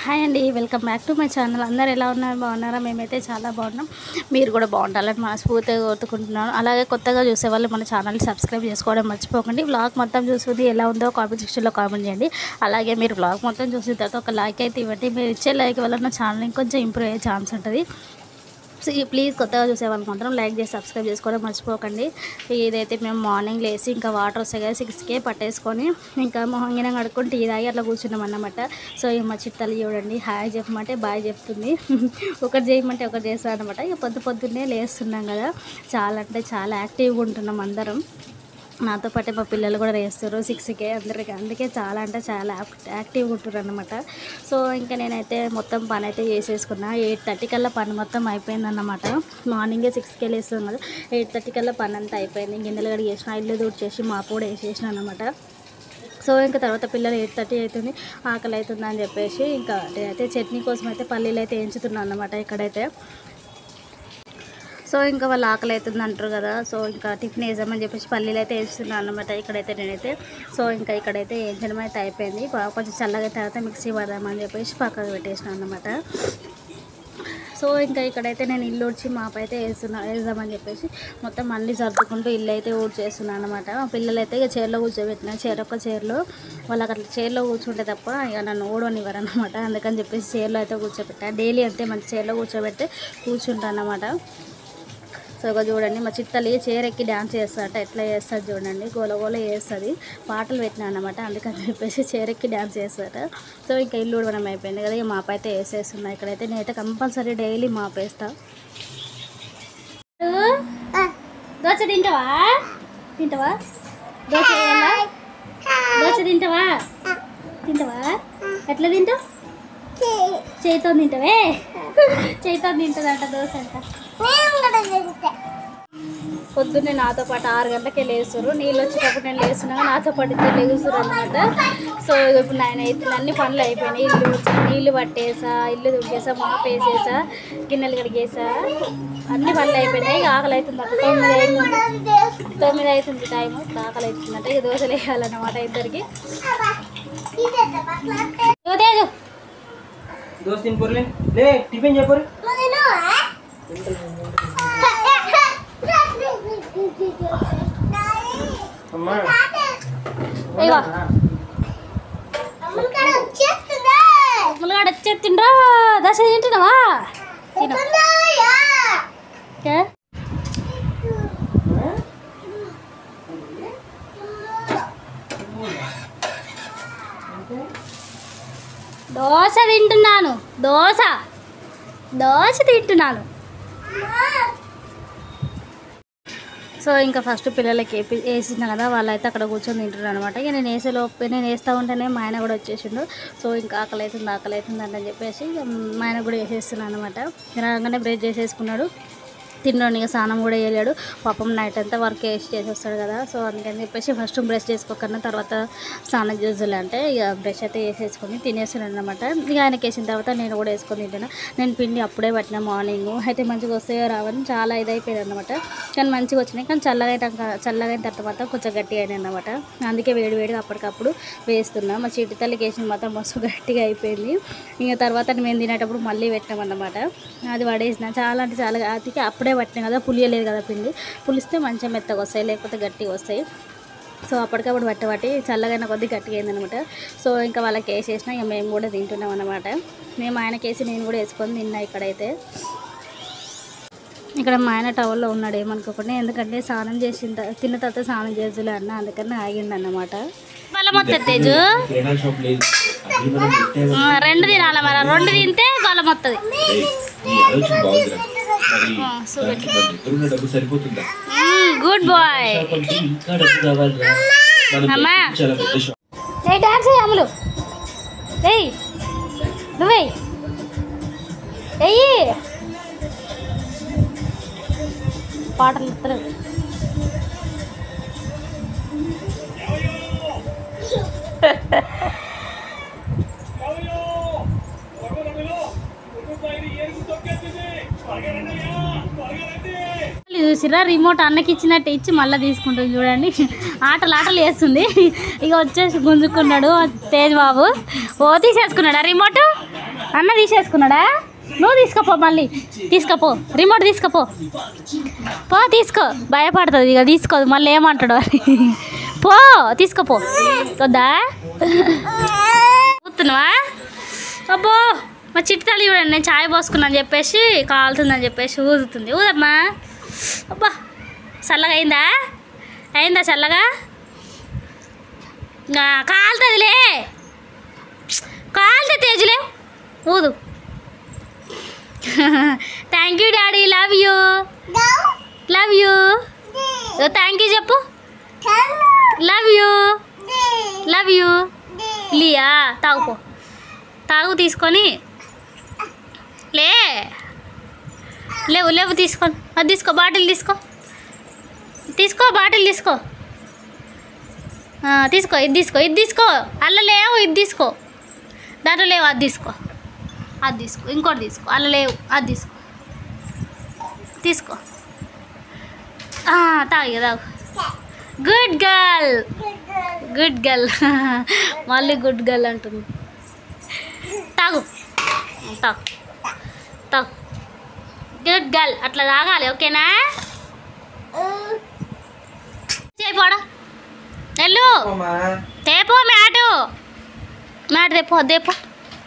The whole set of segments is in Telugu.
హాయ్ అండి, welcome back to my channel. అందరు ఎలా ఉన్నారు? బాగున్నారా? మేమైతే చాలా బాగున్నాం. మీరు కూడా బాగుండాలని మనస్ఫూర్తిగా కోరుకుంటున్నాను. అలాగే కొత్తగా చూసేవాళ్ళు మన ఛానల్ని సబ్స్క్రైబ్ చేసుకోవడం మర్చిపోకండి. వ్లాగ్ మొత్తం చూస్తుంది ఎలా ఉందో కామెంట్ సెక్షన్లో కామెంట్ చేయండి. అలాగే మీరు వ్లాగ్ మొత్తం చూసిన తర్వాత ఒక లైక్ అయితే ఇవ్వండి. మీరు ఇచ్చే లైక్ వల్ల నా ఛానల్ ఇంకొంచెం ఇంప్రూవ్ అయ్యే ఛాన్స్ ఉంటుంది. ప్లీజ్ కొత్తగా చూసేవాళ్ళు మాత్రం లైక్ చేసి సబ్స్క్రైబ్ చేసుకోవడం మర్చిపోకండి. ఇదైతే మేము మార్నింగ్ లేసి ఇంకా వాటర్ వస్తాయి కదా 6కే పట్టేసుకొని ఇంకా మొహంగిన కడుక్కొని టీ తాగి అట్లా కూర్చున్నాం అన్నమాట. సో ఇక మా చిట్టలు చూడండి, హాయ్ చెప్పమంటే బాయ్ చెప్తుంది, ఒకటి చేయమంటే ఒకటి చేస్తాను అనమాట. ఇక పొద్దున్నే లేస్తున్నాం కదా, చాలా అంటే చాలా యాక్టివ్గా ఉంటున్నాం అందరం. నాతో పాటే మా పిల్లలు కూడా వేస్తారు 6కే అందరికీ, అందుకే చాలా అంటే చాలా యాక్టివ్గా ఉంటారు అన్నమాట. సో ఇంకా నేనైతే మొత్తం పని అయితే చేసేసుకున్నా. 8:30 కల్లా పని మొత్తం అయిపోయిందన్నమాట. మార్నింగే 6కే లేస్తాం కదా, 8:30 కల్లా పని అంతా అయిపోయింది. గిన్నెలు కడిగి చేసిన, ఇల్లు దూడ్చేసి మాపు కూడా వేసేసిన అన్నమాట. సో ఇంకా తర్వాత పిల్లలు 8:30 అవుతుంది, ఆకలి అవుతుంది అని చెప్పేసి ఇంకా నేనైతే చట్నీ కోసం అయితే పల్లీలు అయితే వేయించుతున్నాను అన్నమాట ఇక్కడైతే. సో ఇంకా వాళ్ళు ఆకలి అవుతుంది అంటారు కదా, సో ఇంకా టిఫిన్ వేసామని చెప్పేసి పల్లీలు అయితే వేస్తున్నాను అనమాట ఇక్కడైతే నేనైతే. సో ఇంకా ఇక్కడైతే వేయించడం అయితే అయిపోయింది. కొంచెం చల్లగా తర్వాత మిక్సీ పడదామని చెప్పేసి పక్కకు పెట్టేసినాను అనమాట. సో ఇంకా ఇక్కడైతే నేను ఇల్లు ఊడ్చి మాపు అయితే వేద్దామని చెప్పేసి మొత్తం అన్నీ సర్దుకుంటూ ఇల్లు అయితే ఊడ్చేస్తున్నాను అనమాట. పిల్లలు అయితే ఇక చైర్లో కూర్చోబెట్టిన, ఒక్క చైర్లో వాళ్ళకి అట్లా చైర్లో కూర్చుంటే తప్ప ఇక నన్ను ఓడనివ్వరు అనమాట. అందుకని చెప్పేసి చైర్లో అయితే కూర్చోబెట్టాను. డైలీ అంతే మంచి చైర్లో కూర్చోబెట్టి కూర్చుంటాను అన్నమాట. సో ఇక చూడండి మా చిట్టలి చైర్ ఎక్కి డ్యాన్స్ చేస్తారట, ఎట్లా చేస్తుంది చూడండి, గోల చేస్తుంది, పాటలు పెట్టినా అన్నమాట. అందుకని చెప్పేసి చైర్ ఎక్కి డ్యాన్స్ చేస్తారట. సో ఇంకా ఇల్లు ఊడవడం అయిపోయింది కదా, ఇక మాపు అయితే వేసేస్తున్నా ఇక్కడైతే. నేనైతే కంపల్సరీ డైలీ మాపు వేస్తా. దోశ తింటావా? దోశ వేయాలా? దోశ తింటావా? ఎట్లా తింటావు? చేయితో తింటావే? చేయితో తింటుందంట దోశ అంట. పొద్దున్నే నాతో పాటు 6 గంటలకే లేస్తారు. నీళ్ళు వచ్చేటప్పుడు నేను లేస్తున్నాగా నాతో పాటు ఇద్దరు లేగుస్తారు అనమాట. సో ఇప్పుడు నేను అయితే అన్ని పనులు అయిపోయినాయి. నీళ్ళు పట్టేసా, ఇల్లు తుడిచేసా, మాపు వేసేసా, గిన్నెలు కడిగేసా, అన్ని పనులు అయిపోయినాయి. ఇక ఆకలి అవుతుంది, 9 అవుతుంది టైము. ఆకలి అవుతుందంటే ఇక దోశలు వేయాలన్నమాట ఇద్దరికి. ములగాడ వచ్చేస్తుండ్రా. దశ తింటున్నావా? దోశ తింటున్నాను, దోశ తింటున్నాను. సో ఇంకా ఫస్ట్ పిల్లలకి వేసిన కదా, వాళ్ళైతే అక్కడ కూర్చొని తింటున్నారు అనమాట. ఇక నేను వేస్తూ ఉంటేనే మా ఆయన కూడా వచ్చేసిండు. సో ఇంకా ఆకలి అవుతుంది అని చెప్పేసి మా ఆయన కూడా వేసేస్తున్నాను అనమాట. రాగానే బ్రష్ చేసేసుకున్నాడు, తిన్నాడు. ఇక స్నానం కూడా వేయలేడు పాపం, నైట్ అంతా వర్క్ చేసి వస్తాడు కదా. సో అందుకని చెప్పేసి ఫస్ట్ బ్రష్ చేసుకోకన్నా తర్వాత స్నానం చేద్దాం అంటే ఇక బ్రష్ అయితే వేసేసుకొని తినేస్తున్నాడు అనమాట. ఇక ఆయనకి వేసిన తర్వాత నేను కూడా వేసుకొని తింటాను. నేను పిండి అప్పుడే పట్టిన మార్నింగ్ అయితే మంచిగా వస్తాయో రావని చాలా ఇదైపోయింది అనమాట. కానీ మంచిగా వచ్చినాయి, కానీ చల్లగైన తర్వాత కొంచెం గట్టిగా అయినాయి అనమాట. అందుకే వేడిగా అప్పటికప్పుడు వేస్తున్నాం. మా చిట్టి తల్లికి వేసిన మాత్రం మస్తు గట్టిగా అయిపోయింది. ఇంకా తర్వాత మేము తినేటప్పుడు మళ్ళీ పెట్టామన్నమాట. అది పడేసిన చాలా అంటే చాలా అతికి అప్పుడే పట్టినాయి కదా, పులియలేదు కదా పిండి. పులిస్తే మంచిగా మెత్తగా వస్తాయి, లేకపోతే గట్టిగా వస్తాయి. సో అప్పటికప్పుడు పట్టి చల్లగైన కొద్ది గట్టిగా అయిందనమాట. సో ఇంకా వాళ్ళకి వేసేసినా ఇక మేము కూడా తింటున్నాం అన్నమాట. మేము ఆయనకి వేసి నేను కూడా వేసుకొని తిన్నా. ఇక్కడైతే ఇక్కడ మా ఆయన టవల్లో ఉన్నాడు ఏమనుకోకుండా, ఎందుకంటే స్నానం తిన్న తర్వాత స్నానం చేద్దులే అన్న, అందుకని ఆగిండు అన్నమాట. గొలమొత్త తేజు 2 తినాల, మరి 2 తింటే గొలమొత్తది. Good boy. అమ్మా డాన్స్ అమ్ములు నువ్వే వెయ్యి పాటలు ఇస్తారు. చూసిరా రిమోట్ అన్నకి ఇచ్చినట్టు ఇచ్చి మళ్ళీ తీసుకుంటుంది చూడండి. ఆటలు వేస్తుంది. ఇక వచ్చేసి గుంజుకున్నాడు తేజ్ బాబు. ఓ తీసేసుకున్నాడా రిమోట్? అన్న తీసేసుకున్నాడా? నువ్వు తీసుకపో, మళ్ళీ తీసుకపో, రిమోట్ తీసుకపో, పో తీసుకో. భయపడుతుంది ఇక తీసుకోదు, మళ్ళీ ఏమంటాడు అని. పో తీసుకపో. వద్దా కూతున్నావా? అబ్బో మా చిట్టి తల్లి చూడండి, నేను ఛాయ్ పోసుకున్నాను చెప్పేసి కాలుతుందని చెప్పేసి ఊదుతుంది. ఊదమ్మా. అబ్బా చల్లగా అయిందా? అయిందా చల్లగా? కాలుతుందిలే, కాలుతుంది తేజులే. ఊదు. Thank you daddy, love you, love you, thank you చెప్పు. Love you, love you. లియా తాగుపో, తాగు తీసుకొని లేవు లేవు తీసుకొని అది తీసుకో, బాటిల్ తీసుకో, తీసుకో బాటిల్ తీసుకో, తీసుకో. ఇది తీసుకో, ఇది తీసుకో. అల్ల లేవు, ఇది తీసుకో. దాంట్లో లేవు, అది తీసుకో, అది తీసుకో. ఇంకోటి తీసుకో, అల్ల లేవు, అది తీసుకో, తీసుకో. తాగు తాగు. Good girl, good girl. మళ్ళీ గుడ్ గర్ల్ అంటుంది. తాగు తాగు తాగు. గుడ్ గర్ల్, అట్లా తాగాలి, ఓకేనా? చేయపోడా ఎల్లు, తేపో మ్యాటు, మ్యాట్ తెపో, తెపో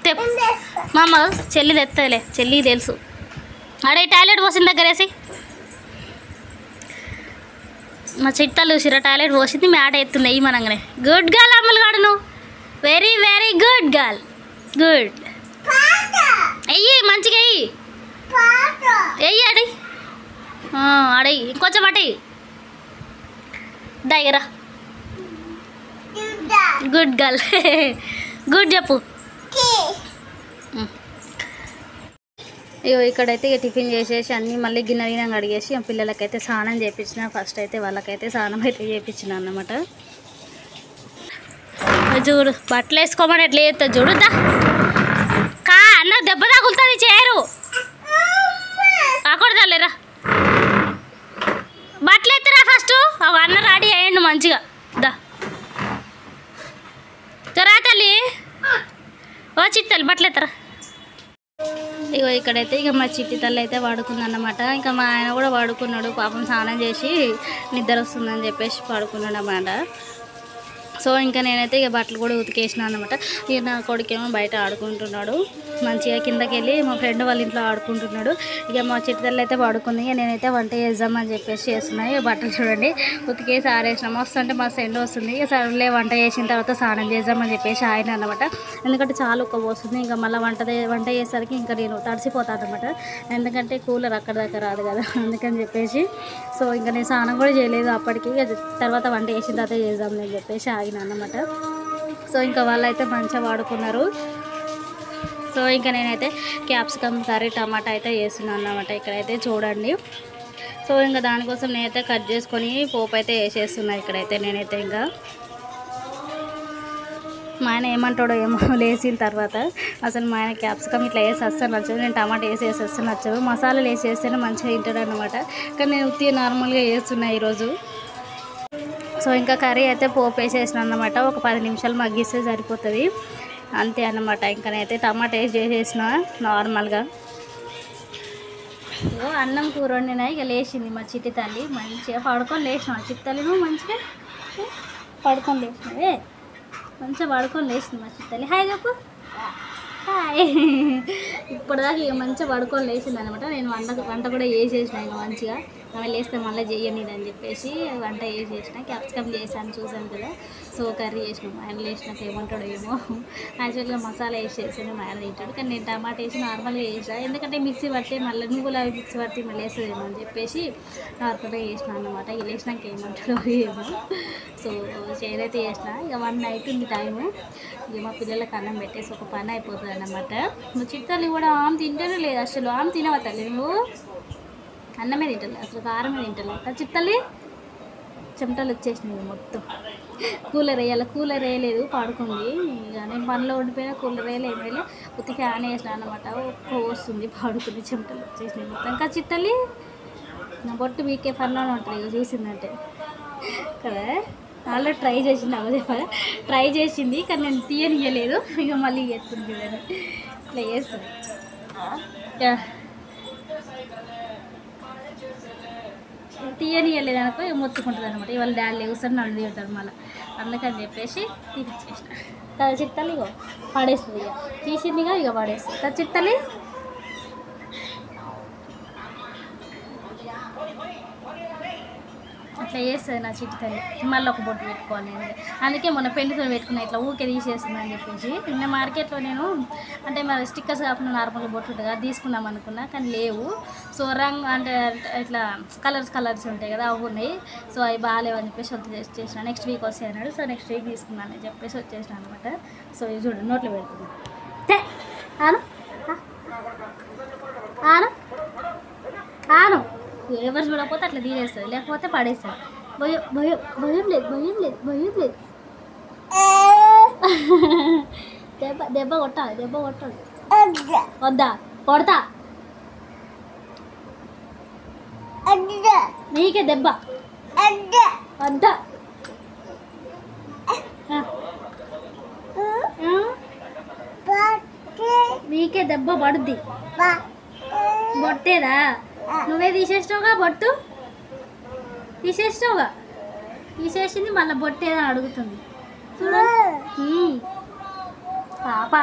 తెపో. మా అమ్మ చెల్లి తెత్తలే, చెల్లి తెలుసు. అడే టాయిలెట్ పోసిన దగ్గరేసి మా చిట్టలు చూసిరా, టాయిలెట్ పోసింది, మ్యాట్ ఎత్తుంది. అయ్యి మనంగానే గుడ్ గర్ల్ అమ్మలు కాడు, నువ్వు very very good girl, good. అయ్యి మంచిగా అయ్యి, అయ్యి అడయి, అడయి ఇంకొంచెం అటయి దగ్గర. గుడ్ గర్ల్, గుడ్ చెప్పు. ఇగో ఇక్కడైతే ఇక టిఫిన్ చేసేసి అన్నీ మళ్ళీ గిన్నె గిన్నె కడిగేసి పిల్లలకైతే స్నానం చేయించిన. ఫస్ట్ అయితే వాళ్ళకైతే స్నానం అయితే చేయించిన అన్నమాట. చూడు బట్టలు వేసుకోమని ఎట్లా చేస్తుంది చూడుద్దా. అన్న దెబ్బ తగులుతుంది, చేరు అక్కడలేరా. బట్టలు ఎత్తురా ఫస్ట్. అన్న రెడీ అయ్యండు మంచిగా. దా రా తల్లి, ఓ చిట్టి తల్లి బట్టలు ఎత్తరా. ఇగో ఇక్కడైతే ఇక మా చిట్టి తల్లి అయితే పడుకుందన్నమాట. ఇంకా మా ఆయన కూడా పడుకున్నాడు, పాపం స్నానం చేసి నిద్ర వస్తుందని చెప్పేసి పడుకున్నాడు అన్నమాట. సో ఇంకా నేనైతే ఇక బట్టలు కూడా ఉతికేసిన అనమాట. ఇక నా కొడుకేమో బయట ఆడుకుంటున్నాడు, మంచిగా కిందకి వెళ్ళి మా ఫ్రెండ్ వాళ్ళ ఇంట్లో ఆడుకుంటున్నాడు. ఇక మా చిట్టి తల్లి అయితే పడుకుంది. ఇక నేనైతే వంట చేద్దామని చెప్పేసి చేస్తున్నాను. ఇక బట్టలు చూడండి ఉతికేసి ఆరేసిన. మస్తు అంటే మస్తు ఎండ వస్తుంది. ఇక సరేలే వంట చేసిన తర్వాత స్నానం చేద్దామని చెప్పేసి ఆయన అనమాట. ఎందుకంటే చాలా ఉక్కబోస్తుంది. ఇంకా మళ్ళీ వంట చేసేసరికి ఇంకా నేను తడిసిపోతాను అనమాట. ఎందుకంటే కూలర్ అక్కడ దాకా రాదు కదా, అందుకని చెప్పేసి. సో ఇంకా నేను స్నానం కూడా చేయలేదు అప్పటికి. తర్వాత వంట చేసిన తర్వాత చేద్దామని చెప్పేసి ఆగిన అన్నమాట. సో ఇంకా వాళ్ళైతే మంచిగా వాడుకున్నారు. సో ఇంకా నేనైతే క్యాప్సికమ్ కర్రీ టమాటా అయితే వేస్తున్నాను అన్నమాట. ఇక్కడైతే చూడండి. సో ఇంకా దానికోసం నేనైతే కట్ చేసుకొని పోపు అయితే వేసేస్తున్నాను. ఇక్కడైతే నేనైతే ఇంకా మా ఆయన ఏమంటాడో ఏమో లేచిన తర్వాత. అసలు మా ఆయన క్యాప్సికమ్ ఇట్లా వేసి వస్తే నచ్చదు, నేను టమాటా వేసి వస్తే నచ్చదు. మసాలాలు వేసి వేస్తేనే మంచిగా తింటాడు అనమాట. కానీ నేను ఉత్తి నార్మల్గా వేస్తున్నా ఈరోజు. సో ఇంకా కర్రీ అయితే పోపు వేసేసిన అన్నమాట. ఒక 10 నిమిషాలు మగ్గిస్తే సరిపోతుంది, అంతే అన్నమాట. ఇంకా నేనైతే టమాటా వేసి చేసేసిన నార్మల్గా. అన్నం కూర వండినా. ఇక లేచింది మా చిట్టి తల్లి, మంచిగా పడుకొని లేచిన. చిట్టి తల్లి నువ్వు మంచిగా పడుకొని లేచినవే, మంచిగా పడుకొని లేచింది మా చిట్టి తల్లి. హాయ్ చెప్పు, హాయ్. ఇప్పటిదాకా ఇక మంచిగా పడుకొని లేచింది అనమాట. నేను వంట కూడా వేసేసిన. ఇక మంచిగా ఆమె లేస్తే మళ్ళీ చెయ్యని అని చెప్పేసి వంట వేసేసిన. క్యాప్సికమ్ చేసాను, చూసాను కదా. సో కర్రీ చేసినాం. ఆయన లేచినాక ఏమంటాడో ఏమో. యాక్చువల్గా మసాలా వేసి చేసాను, ఆయన తింటాడు. కానీ నేను టమాటా వేసి నార్మల్గా వేసాను, ఎందుకంటే మిక్సీ పట్టి మళ్ళీ నువ్వులు అవి మిక్సీ పట్టి మళ్ళీ వేస్తుందేమో అని చెప్పేసి నార్మల్గా వేసినాను అనమాట. ఇక లేచినాక ఏమంటాడో ఏమో. సో చేదైతే చేసిన. ఇక 1 night ఉంది టైము. ఇక మా పిల్లలకు అన్నం పెట్టేసి ఒక పని అయిపోతుంది అన్నమాట. నువ్వు చిట్టలు కూడా ఆమె తింటేనే లేదు అసలు. ఆమె తినవా తల్లి నువ్వు? అన్నమే తింటలే అసలు, కారమే తింటలే. చిట్టల్లి చెమటలు వచ్చేసినాయి మొత్తం. కూలర్ వేయాలి, కూలర్ వేయలేదు, పడుకుంది. ఇక నేను పనిలో ఉండిపోయినా కూలర్ వేయలే, ఏం వేయలే, ఉత్తి ఫ్యాన్ వేసిన అనమాట. ఒక్క వస్తుంది, పడుకుంది, చెమటలు వచ్చేసినాయి మొత్తం. ఇంకా చిట్టల్లి నా బొట్టు మీకే పనిలోనే ఉంటుంది ఇక చూసిందంటే కదా. ఆల్రెడీ ట్రై చేసింది అవ్వదే ట్రై చేసింది కానీ నేను తీయనియలేదు ఇక మళ్ళీ చేస్తుంది చూడండి ఇట్లా చేస్తుంది తీయనియలేదు అనుకో ఇక మొత్తుకుంటుంది అనమాట ఇవాళ డాడీ లేవుసారి నన్ను తీరుతాడు మళ్ళీ అందుకని చెప్పేసి తీపిచ్చేసిన కదా చిట్టలు ఇగో పడేస్తుంది ఇక తీసిందిగా ఇక పడేస్తుంది కదా చిట్టలి అట్లా చేస్తుంది నా చిట్టి తల్లి మళ్ళీ ఒక బొట్టు పెట్టుకోవాలి నేను అందుకే మొన్న పెళ్లితో పెట్టుకున్నా ఇట్లా ఊకే తీసేస్తుంది అని చెప్పేసి నిన్న మార్కెట్లో నేను అంటే మరి స్టిక్కర్స్ కాకుండా నార్మల్గా బొట్టు ఉంటుంది కదా తీసుకుందాం అనుకున్నా కానీ లేవు సో రంగు అంటే ఇట్లా కలర్స్ ఉంటాయి కదా అవి ఉన్నాయి సో అవి బాగాలేవు అని చెప్పేసి వచ్చేసిన నెక్స్ట్ వీక్ వస్తాయి అన్నాడు సో నెక్స్ట్ వీక్ తీసుకున్నాను అని చెప్పేసి వచ్చేసిన అనమాట సో ఇది చూడండి నోట్లో పెడుతుంది ఆను ఆను ఆను ఎవరు చూడకపోతే అట్లా తీరేస్తుంది లేకపోతే పడేస్తుంది భయం లేదు దెబ్బ కొట్టాలి వద్దా కొడతా నీకే దెబ్బ వద్దా నీకే దెబ్బ పడుద్ది బొట్టేదా నువ్వే తీసేసినావుగా బొట్టు తీసేసింది మళ్ళీ బొట్టేదని అడుగుతుంది చూడ పాప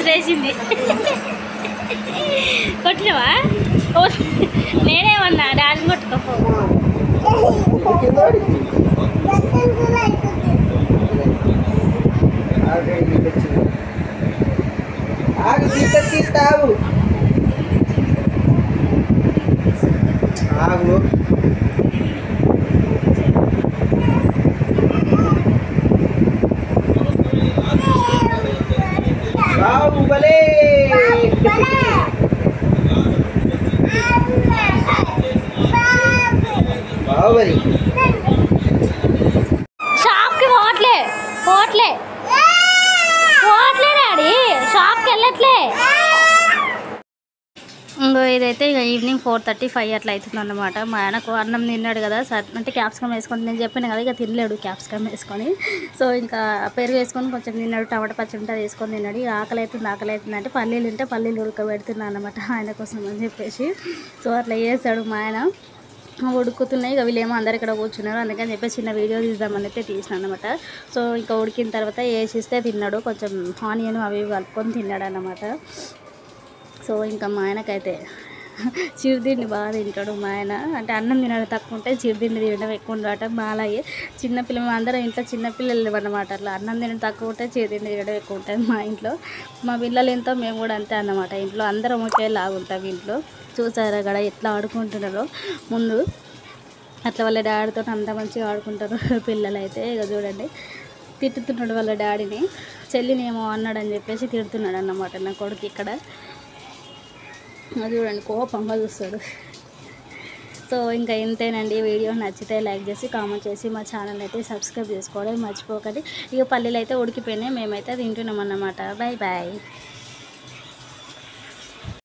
వేసింది కొట్టినవా నేనేమన్నా డాడీని కొట్టుకోపో షాప్కి పోవట్లే డాడీ షాప్కి వెళ్ళట్లే ఇంకో ఇదైతే ఇక ఈవినింగ్ 4:35 అట్లా అవుతుంది అన్నమాట మా ఆయనకు అన్నం తిన్నాడు కదా సార్ అంటే క్యాప్సికమ్ వేసుకొని నేను చెప్పాను కదా ఇక తినలేడు క్యాప్సికమ్ వేసుకొని సో ఇంకా పెరుగు వేసుకొని కొంచెం తిన్నాడు టమాటా పచ్చి ఉంటుంది వేసుకొని తిన్నాడు ఇక ఆకలి అవుతుంది అంటే పల్లీలు ఉంటే పల్లీలు ఉడకబెడుతున్నాను అన్నమాట ఆయన కోసం అని చెప్పేసి సో అట్లా చేస్తాడు మా ఆయన ఉడుకుతున్నాయి ఇక వీళ్ళేమో అందరు ఇక్కడ కూర్చున్నారు అందుకని చెప్పేసి చిన్న వీడియో తీద్దామని అయితే తీసినాను అనమాట సో ఇంకా ఉడికిన తర్వాత వేసిస్తే తిన్నాడు కొంచెం ఆనియన్ అవి కలుపుకొని తిన్నాడు అన్నమాట సో ఇంకా మా ఆయనకైతే చిరుతిండి బాగా తింటాడు మా ఆయన అంటే అన్నం తినడం తక్కువ ఉంటే చిరుతిండి తినడం ఎక్కువ ఉండటం బాలయ్యి చిన్నపిల్లలు అందరం ఇంట్లో చిన్నపిల్లలు అన్నమాట అట్లా అన్నం తినడం తక్కువ ఉంటే చిరుతిండి తినడం ఎక్కువ ఉంటుంది మా ఇంట్లో మా పిల్లలు ఎంతో మేము కూడా అంతే అన్నమాట ఇంట్లో అందరం ఒకేలాగా ఉంటాం ఇంట్లో చూసారా అక్కడ ఎట్లా ఆడుకుంటున్నారో ముందు అట్లా వాళ్ళ డాడీతో అంత మంచిగా ఆడుకుంటారు పిల్లలు అయితే ఇక చూడండి తిట్టుతున్నాడు వాళ్ళ డాడీని చెల్లిని ఏమో అన్నాడని చెప్పేసి తిడుతున్నాడు అన్నమాట నా కొడుకు ఇక్కడ చూడండి కోపంగా చూస్తాడు సో ఇంకా ఇంతేనండి వీడియో నచ్చితే లైక్ చేసి కామెంట్ చేసి మా ఛానల్ అయితే సబ్స్క్రైబ్ చేసుకోవడం మర్చిపోకండి ఇక పల్లీలు అయితే ఉడికిపోయినాయి మేమైతే తింటున్నాం అన్నమాట బాయ్